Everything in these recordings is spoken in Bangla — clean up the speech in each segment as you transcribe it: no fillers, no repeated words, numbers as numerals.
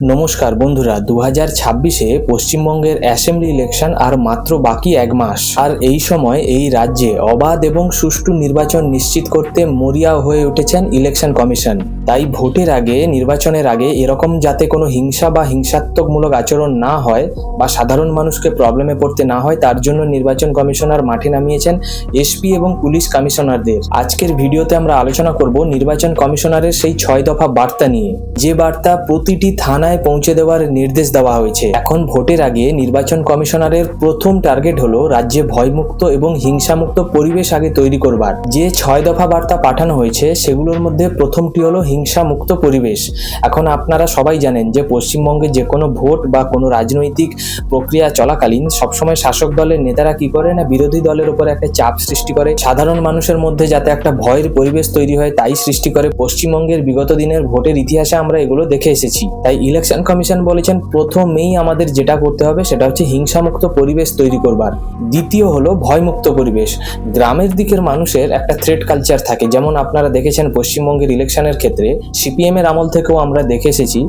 নমস্কার বন্ধুরা, 2026-এ পশ্চিমবঙ্গের অ্যাসেম্বলি ইলেকশন আর মাত্র বাকি এক মাস। আর এই সময় এই রাজ্যে অবাধ এবং সুষ্ঠু নির্বাচন নিশ্চিত করতে মরিয়া হয়ে উঠেছেন ইলেকশন কমিশন। তাই ভোটের আগে, নির্বাচনের আগে এরকম যাতে কোনো হিংসা বা হিংসাত্মকমূলক আচরণ না হয় বা সাধারণ মানুষকে প্রবলেমে পড়তে না হয়, তার জন্য নির্বাচন কমিশনার মাঠে নামিয়েছেন এসপি এবং পুলিশ কমিশনারদের। আজকের ভিডিওতে আমরা আলোচনা করব নির্বাচন কমিশনারের সেই 6 দফা বার্তা নিয়ে, যে বার্তা প্রতিটি থানায় পৌঁছে দেওয়ার নির্দেশ দেওয়া হয়েছে। এখন ভোটের আগে নির্বাচন কমিশনারের প্রথম টার্গেট হলো রাজ্যে ভয়মুক্ত এবং হিংসামুক্ত পরিবেশ আগে তৈরি করবার। যে 6 দফা বার্তা পাঠানো হয়েছে সেগুলোর মধ্যে প্রথমটি হলো হিংসামুক্ত পরিবেশ। এখন আপনারা সবাই জানেন যে পশ্চিমবঙ্গে যে কোনো ভোট বা কোনো রাজনৈতিক প্রক্রিয়া চলাকালীন সবসময় শাসক দলের নেতারা কি করে না, বিরোধী দলের উপর একটা চাপ সৃষ্টি করে, সাধারণ মানুষের মধ্যে যাতে একটা ভয়ের পরিবেশ তৈরি হয় তাই সৃষ্টি করে। পশ্চিমবঙ্গের বিগত দিনের ভোটের ইতিহাসে আমরা এগুলো দেখে এসেছি। তাই ইলেকশন কমিশন বলেছেন প্রথমেই আমাদের যেটা করতে হবে সেটা হচ্ছে হিংসামুক্ত পরিবেশ তৈরি করবার। দ্বিতীয় হলো ভয়মুক্ত পরিবেশ। গ্রামের দিকের মানুষের একটা থ্রেট কালচার থাকে, যেমন আপনারা দেখেছেন পশ্চিমবঙ্গের ইলেকশনের ক্ষেত্রে সিপিএম এর আমল থেকেও আমরা দেখে এসেছি।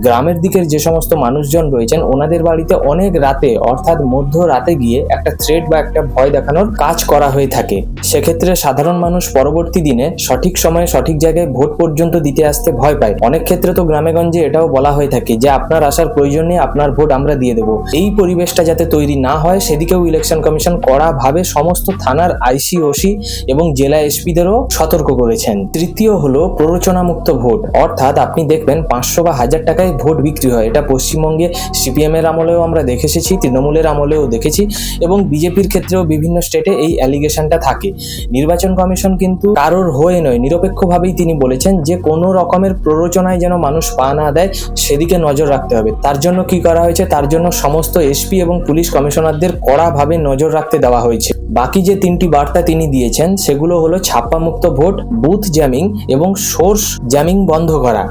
গ্রামের দিকের যে সমস্ত মানুষজন রয়েছেন ওনাদের বাড়িতে অনেক রাতে, অর্থাৎ মধ্য রাতে গিয়ে একটা থ্রেট বা একটা ভয় দেখানোর কাজ করা হয়ে থাকে। সেক্ষেত্রে সাধারণ মানুষ পরবর্তী দিনে সঠিক সময়ে সঠিক জায়গায় ভোট পর্যন্ত দিতে আসতে ভয় পায়। অনেক ক্ষেত্রে তো গ্রামেগঞ্জে এটাও বলা হয়ে থাকে যে আপনার আসার প্রয়োজন নেই, আপনার ভোট আমরা দিয়ে দেবো। এই পরিবেশটা যাতে তৈরি না হয় সেদিকেও ইলেকশন কমিশন কড়াভাবে সমস্ত থানার আইসি, ওসি এবং জেলা এসপিদেরও সতর্ক করেছেন। তৃতীয় হলো প্ররোচনামুক্ত ভোট, অর্থাৎ আপনি দেখবেন 500 বা 1000 টাকায় ভোট বিক্রি হয়। এটা পশ্চিমবঙ্গে সিপিএম এর আমলেও আমরা দেখে এসেছি, তৃণমূলের আমলেও দেখেছি এবং বিজেপির ক্ষেত্রেও বিভিন্ন স্টেটে এই অ্যালিগেশনটা থাকে। নির্বাচন কমিশন কিন্তু কারোর হয়ে নয়, নিরপেক্ষভাবেই তিনি বলেছেন যে কোনো রকমের প্ররোচনায় যেন মানুষ পা না দেয় সেদিকে নজর রাখতে হবে। তার জন্য কি করা হয়েছে, তার জন্য সমস্ত এসপি এবং পুলিশ কমিশনারদের কড়াভাবে নজর রাখতে দেওয়া হয়েছে। বাকি যে 3টি বার্তা তিনি দিয়েছেন সেগুলো হলো ছাপ্পামুক্ত ভোট, বুথ জ্যামিং এবং সোর্স জ্যামিং বন্ধ করা।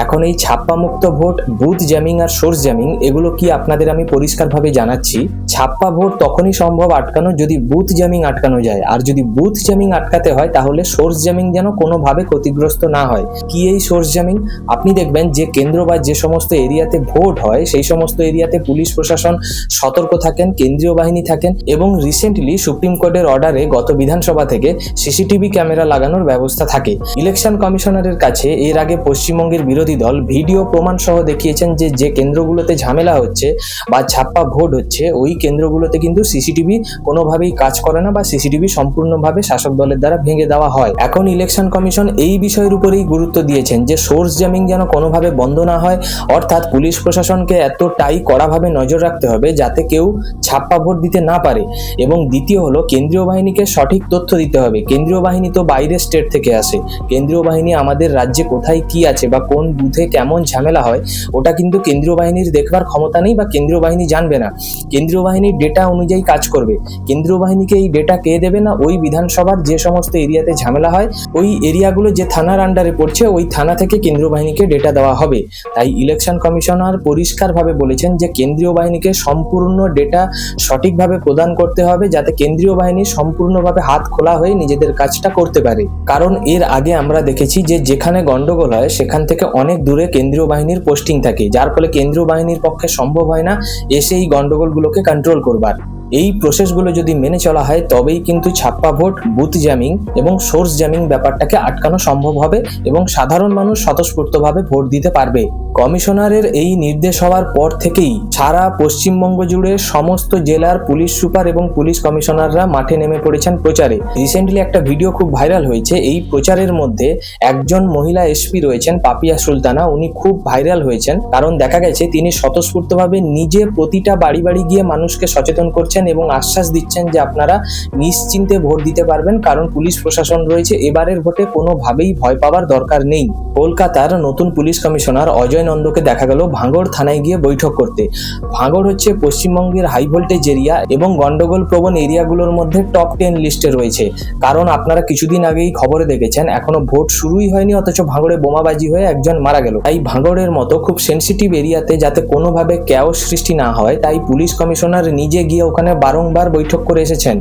এখন এই ছাপ্পামুক্ত ভোট, বুথ জ্যামিং আর সোর্স জ্যামিং এগুলো কি আপনাদের আমি পরিষ্কারভাবে জানাচ্ছি। ছাপ্পা ভোট তখনই সম্ভব আটকানো যদি বুথ জ্যামিং আটকানো যায়, আর যদি বুথ জ্যামিং আটকাতে হয় তাহলে সোর্স জ্যামিং যেন কোনোভাবে ক্ষতিগ্রস্ত না হয়। কি এই সোর্স জ্যামিং? আপনি দেখবেন যে কেন্দ্র বা যে সমস্ত এরিয়াতে ভোট হয় সেই সমস্ত এরিয়াতে পুলিশ প্রশাসন সতর্ক থাকেন, কেন্দ্রীয় বাহিনী থাকেন এবং রিসেন্টলি সুপ্রিম কোর্টের অর্ডারে গত বিধানসভা থেকে সিসিটিভি ক্যামেরা লাগানোর ব্যবস্থা থাকে। ইলেকশন কমিশনারের কাছে এর আগে পশ্চিমবঙ্গের বিরোধী দল ভিডিও প্রমাণ সহ দেখিয়েছেন যে যে কেন্দ্রগুলোতে ঝামেলা হচ্ছে বা ছাপ্পা ভোট হচ্ছে ওই কেন্দ্রগুলোতে কিন্তু সিসিটিভি কোনোভাবেই কাজ করে না বা সিসিটিভি সম্পূর্ণভাবে শাসক দলের দ্বারা ভেঙে দেওয়া হয়। এখন ইলেকশন কমিশন এই বিষয়ের উপরেই গুরুত্ব দিয়েছেন যে সোর্স জ্যামিং যেন কোনোভাবে বন্ধ না হয়, অর্থাৎ পুলিশ প্রশাসনকে এতটাই কড়াভাবে নজর রাখতে হবে যাতে কেউ ছাপ্পা ভোট দিতে না পারে। এবং দ্বিতীয় হলো কেন্দ্রীয় বাহিনীকে সঠিক তথ্য দিতে হবে। কেন্দ্রীয় বাহিনী তো বাইরের স্টেট থেকে আসে, কেন্দ্রীয় বাহিনী আমাদের রাজ্যে কোথায় কি আছে বা কোন বুথে কেমন ঝামেলা হয় ওটা কিন্তু কেন্দ্রীয় বাহিনীর দেখবার ক্ষমতা নেই বা কেন্দ্রীয় বাহিনী জানবে না। কেন্দ্রীয় বাহিনীর ডেটা অনুযায়ী কাজ করবে। কেন্দ্রীয় বাহিনীকে এই ডেটা কে দেবে না, ওই বিধানসভার যে সমস্ত এরিয়াতে ঝামেলা হয় ওই এরিয়াগুলো যে থানার আন্ডারে পড়ছে ওই থানা থেকে কেন্দ্রীয় বাহিনীকে ডেটা দেওয়া হবে। তাই ইলেকশন কমিশনার পরিষ্কারভাবে বলেছেন যে কেন্দ্রীয় বাহিনীকে সম্পূর্ণ ডেটা সঠিকভাবে প্রদান করতে হবে যাতে কেন্দ্রীয় বাহিনী সম্পূর্ণভাবে হাত খোলা হয়ে নিজেদের কাজটা করতে পারে। কারণ এর আগে আমরা দেখেছি যে যেখানে গন্ডগোল হয় সেখান থেকে অনেক দূরে কেন্দ্রীয় বাহিনীর পোস্টিং থাকে, যার ফলে কেন্দ্রীয় বাহিনীর পক্ষে সম্ভব হয় না এসে এই গন্ডগোলগুলোকে কন্ট্রোল করবার। এই প্রসেসগুলো যদি মেনে চলা হয় তবেই কিন্তু ছাপ্পা ভোট, বুথ জ্যামিং এবং সোর্স জ্যামিং ব্যাপারটাকে আটকানো সম্ভব হবে এবং সাধারণ মানুষ স্বতঃস্ফূর্তভাবে ভোট দিতে পারবে। কমিশনারের এই নির্দেশ হওয়ার পর থেকেই সারা পশ্চিমবঙ্গ জুড়ে সমস্ত জেলার পুলিশ সুপার এবং পুলিশ কমিশনাররা মাঠে নেমে পড়েছেন প্রচারে। রিসেন্টলি একটা ভিডিও খুব ভাইরাল হয়েছে। এই প্রচারের মধ্যে একজন মহিলা এসপি রয়েছেন, পাপিয়া সুলতানা, উনি খুব ভাইরাল হয়েছেন কারণ দেখা গেছে তিনি স্বতঃস্ফূর্তভাবে নিজে প্রতিটা বাড়ি বাড়ি গিয়ে মানুষকে সচেতন করছেন এবং আশ্বাস দিচ্ছেন যে আপনারা নিশ্চিন্তে ভোট দিতে পারবেন কারণ পুলিশ প্রশাসন রয়েছে, এবারের ভোটে কোনোভাবেই ভয় পাওয়ার দরকার নেই। কলকাতার নতুন পুলিশ কমিশনার অজয় নন্দকে দেখা গেল ভাঙড় থানায় গিয়ে বৈঠক করতে। ভাঙড় হচ্ছে পশ্চিমবঙ্গের হাই ভোল্টেজ এরিয়া এবং গন্ডগোল প্রবণ এরিয়াগুলোর মধ্যে টপ 10 লিস্টে রয়েছে। কারণ আপনারা কিছুদিন আগেই খবরে দেখেছেন এখনো ভোট শুরুই হয়নি অথচ ভাঙড়ে বোমাবাজি হয়ে একজন মারা গেল। তাই ভাঙড়ের মতো খুব সেন্সিটিভ এরিয়াতে যাতে কোনোভাবে ক্যাওস সৃষ্টি না হয় তাই পুলিশ কমিশনার নিজে গিয়ে ওখানে ওখানে বারংবার বৈঠক করে এসেছেন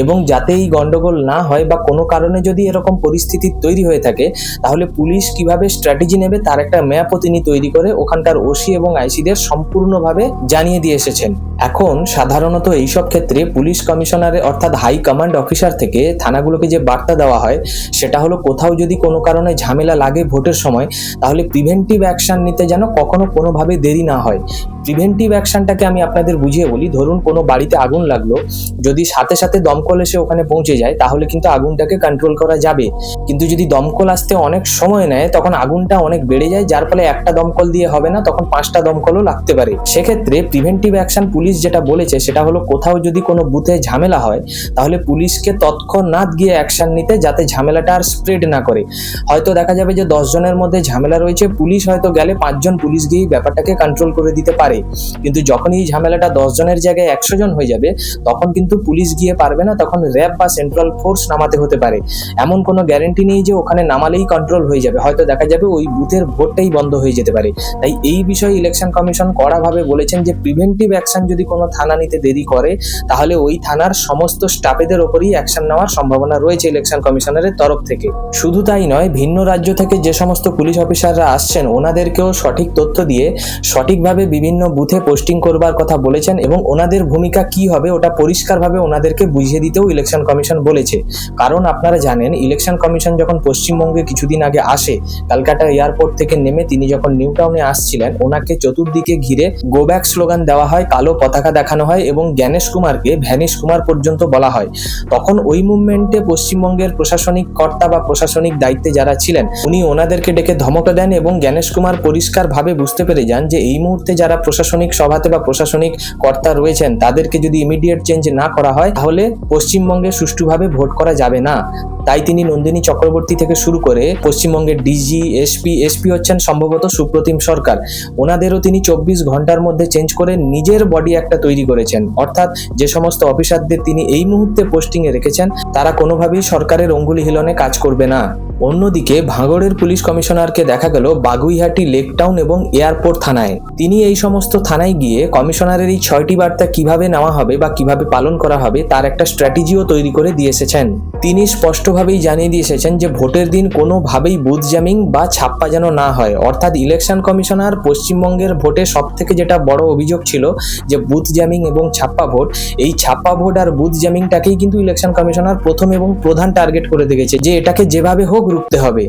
এবং যাতে এই গন্ডগোল না হয় বা কোনো কারণে যদি এরকম পরিস্থিতি তৈরি হয়ে থাকে তাহলে পুলিশ কিভাবে স্ট্র্যাটেজি নেবে তার একটা ম্যাপও তিনি তৈরি করে ওখানকার ওসি এবং আইসিদের সম্পূর্ণভাবে জানিয়ে দিয়ে এসেছেন। এখন সাধারণত এইসব ক্ষেত্রে পুলিশ কমিশনারের অর্থাৎ হাই কমান্ড অফিসার থেকে থানাগুলোকে যে বার্তা দেওয়া হয় সেটা হলো কোথাও যদি কোনো কারণে ঝামেলা লাগে ভোটের সময় তাহলে প্রিভেন্টিভ অ্যাকশন নিতে যেন কখনো কোনোভাবে দেরি না হয়। প্রিভেন্টিভ অ্যাকশনটাকে আমি আপনাদের বুঝিয়ে বলি। ধরুন কোনো বাড়িতে আগুন লাগলো, যদি সাথে সাথে দমকল এসে ওখানে পৌঁছে যায় তাহলে কিন্তু আগুনটাকে কন্ট্রোল করা যাবে, কিন্তু যদি দমকল আসতে অনেক সময় নেয় তখন আগুনটা অনেক বেড়ে যায়, যার ফলে একটা দমকল দিয়ে হবে না, তখন 5টা দমকলও লাগতে পারে। সেক্ষেত্রে প্রিভেন্টিভ অ্যাকশন পুলিশ যেটা বলেছে সেটা হলো কোথাও যদি কোনো বুথে ঝামেলা হয় তাহলে পুলিশকে তৎক্ষণাৎ গিয়ে অ্যাকশন নিতে, যাতে ঝামেলাটা আর স্প্রেড না করে। হয়তো দেখা যাবে যে 10 জনের মধ্যে ঝামেলা রয়েছে, পুলিশ হয়তো গেলে 5 জন পুলিশ গিয়ে ব্যাপারটাকে কন্ট্রোল করে দিতে পারে, কিন্তু যখন এই ঝামেলাটা 10 জনের জায়গায় 100 জন হয়ে যাবে তখন কিন্তু পুলিশ গিয়ে পারবে না, তখন র্যাব বা সেন্ট্রাল ফোর্স নামাতে হতে পারে। এমন কোনো গ্যারেন্টি নেই যে ওখানে নামালেই কন্ট্রোল হয়ে যাবে, হয়তো দেখা যাবে ওই বুথের ভোটটাই বন্ধ হয়ে যেতে পারে। তাই এই বিষয়ে ইলেকশন কমিশন কড়াভাবে বলেছেন যে প্রিভেন্টিভ অ্যাকশন যদি কোনো থানা নিতে দেরি করে তাহলে ওই থানার সমস্ত স্টাফেদের ওপরই অ্যাকশন নেওয়ার সম্ভাবনা রয়েছে ইলেকশন কমিশনারের তরফ থেকে। শুধু তাই নয়, ভিন্ন রাজ্য থেকে যে সমস্ত পুলিশ অফিসাররা আসছেন ওনাদেরকেও সঠিক তথ্য দিয়ে সঠিকভাবে বিভিন্ন বুথে পোস্টিং করবার কথা বলেছেন এবং ওনাদের ভূমিকা কি হবে ওটা পরিষ্কারভাবে ওনাদেরকে বুঝিয়ে দিতেও ইলেকশন কমিশন বলেছে। কারণ আপনারা জানেন ইলেকশন কমিশন যখন পশ্চিমবঙ্গে কিছুদিন আগে আসে, কলকাতা এয়ারপোর্ট থেকে নেমে তিনি যখন নিউ টাউনে আসছিলেন ওনাকে চতুর্দিকে ঘিরে গো ব্যাক স্লোগান দেওয়া হয়, কালো পতাকা দেখানো হয় এবং জ্ঞানেশ কুমারকে ভ্যানিশ কুমার পর্যন্ত বলা হয়। তখন ওই মুভমেন্টে পশ্চিমবঙ্গের প্রশাসনিক কর্তা বা প্রশাসনিক দায়িত্বে যারা ছিলেন উনি ওনাদেরকে ডেকে ধমক দেন এবং জ্ঞানেশ কুমার পরিষ্কারভাবে বুঝতে পেরে যান যে এই মুহূর্তে যারা প্রশাসনিক সভাতে বা প্রশাসনিক কর্তা রয়েছেন তাদেরকে যদি ইমিডিয়েট চেঞ্জ না করা হয় তাহলে পশ্চিমবঙ্গে সুষ্ঠুভাবে ভোট করা যাবে না। তাই তিনি নন্দিনী চক্রবর্তী থেকে শুরু করে পশ্চিমবঙ্গের ডিজি, এসপি হচ্ছেন সম্ভবত সুপ্রতিম সরকার, ওনাদেরও তিনি 24 ঘন্টার মধ্যে চেঞ্জ করে নিজের বডি একটা তৈরি করেছেন। অর্থাৎ যে সমস্ত অফিসারদের তিনি এই মুহূর্তে পোস্টিংয়ে রেখেছেন তারা কোনোভাবেই সরকারের অঙ্গুলি হিলনে কাজ করবে না। অন্যদিকে ভাঙড়ের পুলিশ কমিশনারকে দেখা গেল বাগুইহাটি, লেকটাউন এবং এয়ারপোর্ট থানায়। তিনি এই সমস্ত থানায় গিয়ে কমিশনারের এই 6টি বার্তা কিভাবে নেওয়া হবে বা কিভাবে পালন করা হবে তার একটা স্ট্র্যাটেজিও তৈরি করে দিয়ে এসেছেন। তিনি স্পষ্টভাবেই জানিয়ে দিয়ে এসেছেন যে ভোটের দিন কোনোভাবেই বুথ জ্যামিং বা ছাপ্পা যেন না হয়। অর্থাৎ ইলেকশন কমিশনার পশ্চিমবঙ্গের ভোটে সবথেকে যেটা বড় অভিযোগ ছিল যে বুথ জ্যামিং এবং ছাপ্পা ভোট, এই ছাপ্পা ভোট আর বুথ জ্যামিংটাকেই কিন্তু ইলেকশন কমিশনার প্রথম এবং প্রধান টার্গেট করে দেখেছে যে এটাকে যেভাবে হোক রুখতে হবে।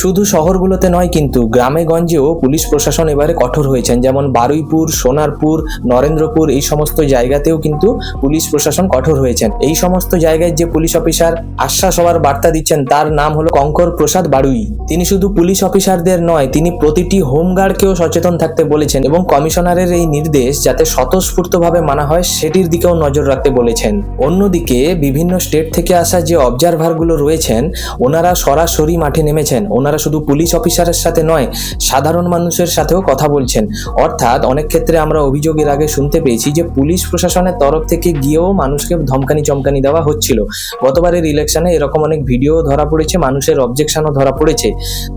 শুধু শহরগুলোতে নয়, কিন্তু গ্রামে গঞ্জেও পুলিশ প্রশাসন এবারে কঠোর হয়েছেন, যেমন বারুইপুর, সোনারপুর, নরেন্দ্রপুর এই সমস্ত জায়গাতেও কিন্তু পুলিশ প্রশাসন কঠোর হয়েছেন। এই সমস্ত জায়গায় যে পুলিশ অফিসার আশ্বাস হওয়ার বার্তা দিচ্ছেন তার নাম হলো কঙ্কর প্রসাদ বাড়ুই। তিনি শুধু পুলিশ অফিসারদের নয়, তিনি প্রতিটি হোমগার্ডকেও সচেতন থাকতে বলেছেন এবং কমিশনারের এই নির্দেশ যাতে স্বতঃস্ফূর্তভাবে মানা হয় সেটির দিকেও নজর রাখতে বলেছেন। অন্যদিকে বিভিন্ন স্টেট থেকে আসা যে অবজারভারগুলো রয়েছেন ওনারা সরাসরি মাঠে নেমেছেন। ওনারা শুধু পুলিশ অফিসারের সাথে নয়, সাধারণ মানুষের সাথেও কথা বলছেন। অর্থাৎ অনেক ক্ষেত্রে আমরা অভিযোগের আগে শুনতে পেয়েছি যে পুলিশ প্রশাসনের তরফ থেকে গিয়েও মানুষকে ধমকানি চমকানি দেওয়া হচ্ছিল। গতবারের ইলেকশনে এরকম অনেক ভিডিও ধরা পড়েছে, মানুষের অবজেকশনও ধরা পড়েছে।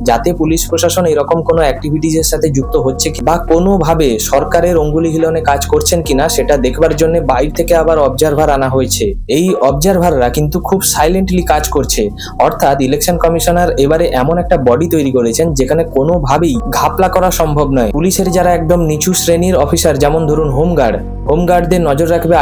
যাতে পুলিশ প্রশাসন এরকম কোনো অ্যাক্টিভিটিজের সাথে যুক্ত হচ্ছে বা কোনোভাবে সরকারের অঙ্গুলি হিলনে কাজ করছেন কিনা সেটা দেখবার জন্য বাইরে থেকে আবার অবজারভার আনা হয়েছে। এই অবজারভাররা কিন্তু খুব সাইলেন্টলি কাজ করছে। অর্থাৎ ইলেকশন কমিশনার এবারে এমন একটা বডি তৈরি করেছেন যেখানে কোনোভাবেই ঘাপলা করা সম্ভব নয়। পুলিশের যারা একদম নিচু শ্রেণীর অফিসার, যেমন ধরুন হোমগার্ডদের নজর রাখবে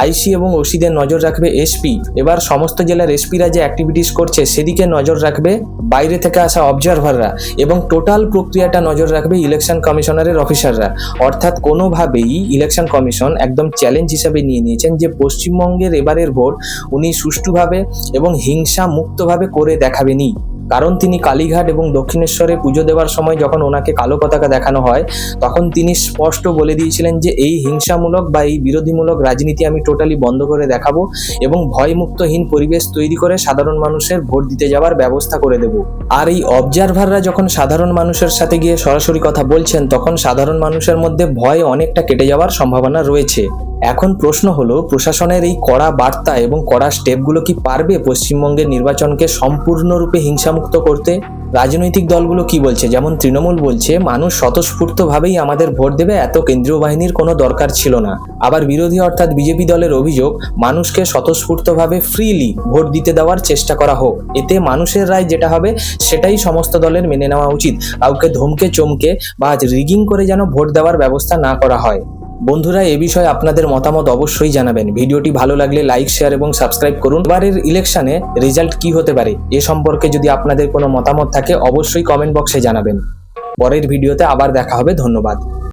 আইসি এবং ওসিদের নজর রাখবে এসপি। এবার সমস্ত জেলার এসপিরা যে অ্যাক্টিভিটিস করছে সেদিকে নজর রাখবে বাইরে থেকে আসা অবজারভাররা এবং টোটাল প্রক্রিয়াটা নজর রাখবে ইলেকশন কমিশনারের অফিসাররা। অর্থাৎ কোনোভাবেই ইলেকশন কমিশন একদম চ্যালেঞ্জ হিসাবে নিয়ে নিয়েছেন যে পশ্চিমবঙ্গের এবারের ভোট উনি সুষ্ঠুভাবে এবং হিংসা মুক্তভাবে করে দেখাবেনই। কারণ তিনি কালীঘাট এবং দক্ষিণেশ্বরে পুজো দেওয়ার সময় যখন ওনাকে কালো পতাকা দেখানো হয় তখন তিনি স্পষ্ট বলে দিয়েছিলেন যে এই হিংসামূলক বা এই বিরোধীমূলক রাজনীতি আমি টোটালি বন্ধ করে দেখাবো এবং ভয়মুক্তহীন পরিবেশ তৈরি করে সাধারণ মানুষের ভোট দিতে যাওয়ার ব্যবস্থা করে দেব। আর এই অবজারভাররা যখন সাধারণ মানুষের সাথে গিয়ে সরাসরি কথা বলছেন তখন সাধারণ মানুষের মধ্যে ভয় অনেকটা কেটে যাওয়ার সম্ভাবনা রয়েছে। এখন প্রশ্ন হলো, প্রশাসনের এই কড়া বার্তা এবং কড়া স্টেপগুলো কি পারবে পশ্চিমবঙ্গের নির্বাচনকে সম্পূর্ণরূপে হিংসামুক্ত করতে? রাজনৈতিক দলগুলো কি বলছে? যেমন তৃণমূল বলছে মানুষ স্বতঃস্ফূর্তভাবেই আমাদের ভোট দেবে, এত কেন্দ্রীয় বাহিনীর কোনো দরকার ছিল না। আবার বিরোধী অর্থাৎ বিজেপি দলের অভিযোগ, মানুষকে স্বতঃস্ফূর্তভাবে ফ্রিলি ভোট দিতে দেওয়ার চেষ্টা করা হোক, এতে মানুষের রায় যেটা হবে সেটাই সমস্ত দলের মেনে নেওয়া উচিত। কাউকে ধমকে চমকে বা রিগিং করে যেন ভোট দেওয়ার ব্যবস্থা না করা হয়। বন্ধুরা, এ বিষয়ে আপনাদের মতামত অবশ্যই জানাবেন। ভিডিওটি ভালো লাগলে লাইক, শেয়ার এবং সাবস্ক্রাইব করুন। এবারের ইলেকশনে রেজাল্ট কি হতে পারে এ সম্পর্কে যদি আপনাদের কোনো মতামত থাকে অবশ্যই কমেন্ট বক্সে জানাবেন। পরের ভিডিওতে আবার দেখা হবে। ধন্যবাদ।